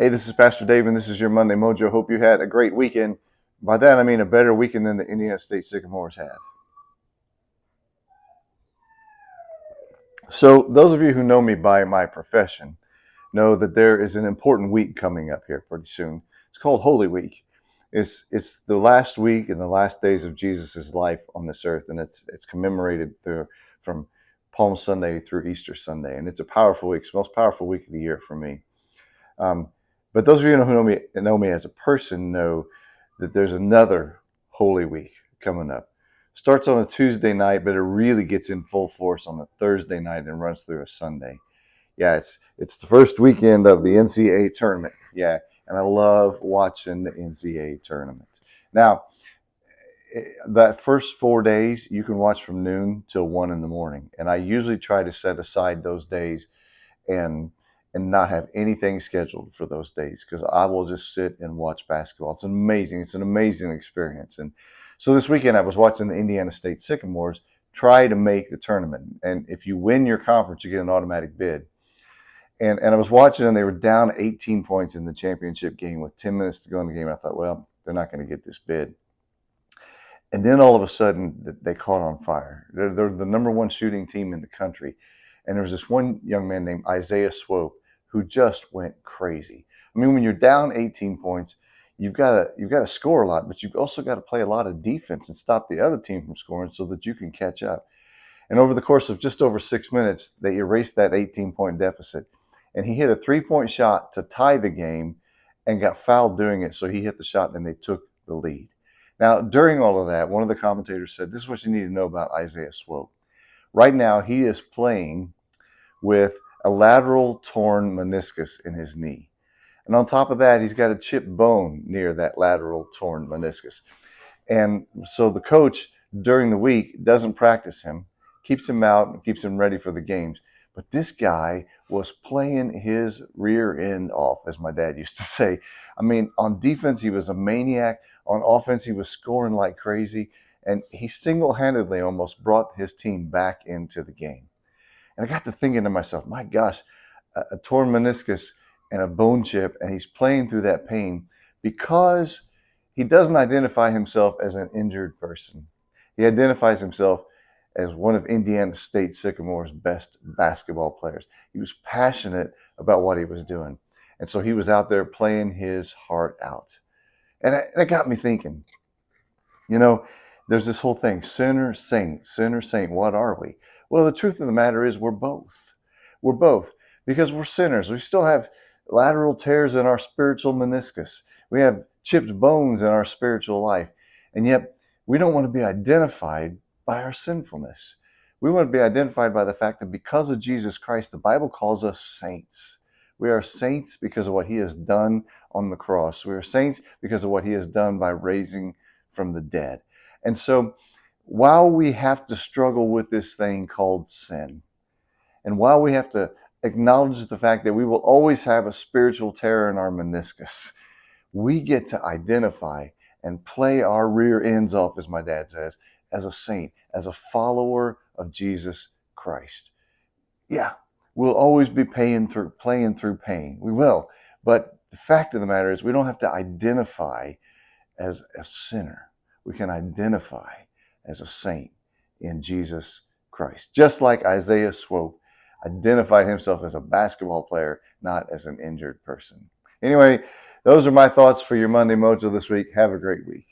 Hey, this is Pastor Dave, and this is your Monday Mojo. Hope you had a great weekend. By that, I mean a better weekend than the Indiana State Sycamores had. So, those of you who know me by my profession know that there is an important week coming up here pretty soon. It's called Holy Week. It's the last week and the last days of Jesus' life on this earth, and it's commemorated from Palm Sunday through Easter Sunday, and it's a powerful week. It's the most powerful week of the year for me. Um, but those of you who know me as a person know that there's another Holy Week coming up. Starts on a Tuesday night, but it really gets in full force on a Thursday night and runs through a Sunday. Yeah, it's the first weekend of the NCAA tournament. Yeah, and I love watching the NCAA tournament. Now, that first 4 days you can watch from noon till 1 in the morning, and I usually try to set aside those days and not have anything scheduled for those days because I will just sit and watch basketball. It's amazing. It's an amazing experience. And so this weekend I was watching the Indiana State Sycamores try to make the tournament. And if you win your conference, you get an automatic bid. And I was watching, and they were down 18 points in the championship game with 10 minutes to go in the game. I thought, well, they're not going to get this bid. And then all of a sudden, they caught on fire. They're the number one shooting team in the country. And there was this one young man named Isaiah Swope who just went crazy. I mean, when you're down 18 points, you've got to score a lot, but you've also got to play a lot of defense and stop the other team from scoring so that you can catch up. And over the course of just over 6 minutes, they erased that 18-point deficit. And he hit a three-point shot to tie the game and got fouled doing it. So he hit the shot and they took the lead. Now, during all of that, one of the commentators said, this is what you need to know about Isaiah Swope. Right now, he is playing with a lateral torn meniscus in his knee. And on top of that, he's got a chipped bone near that lateral torn meniscus. And so the coach during the week doesn't practice him, keeps him out, and keeps him ready for the games. But this guy was playing his rear end off, as my dad used to say. I mean, on defense, he was a maniac. On offense, he was scoring like crazy. And he single-handedly almost brought his team back into the game. And I got to thinking to myself, my gosh, a torn meniscus and a bone chip, and he's playing through that pain because he doesn't identify himself as an injured person. He identifies himself as one of Indiana State Sycamore's best basketball players. He was passionate about what he was doing. And so he was out there playing his heart out. And it got me thinking, there's this whole thing, sinner, saint, what are we? Well, the truth of the matter is we're both. We're both because we're sinners. We still have lateral tears in our spiritual meniscus. We have chipped bones in our spiritual life. And yet we don't want to be identified by our sinfulness. We want to be identified by the fact that because of Jesus Christ, the Bible calls us saints. We are saints because of what he has done on the cross. We are saints because of what he has done by raising from the dead. And so while we have to struggle with this thing called sin, and while we have to acknowledge the fact that we will always have a spiritual tear in our meniscus, we get to identify and play our rear ends off, as my dad says, as a saint, as a follower of Jesus Christ. Yeah, we'll always be playing through pain. We will. But the fact of the matter is we don't have to identify as a sinner. We can identify as a saint in Jesus Christ. Just like Isaiah Swope identified himself as a basketball player, not as an injured person. Anyway, those are my thoughts for your Monday Mojo this week. Have a great week.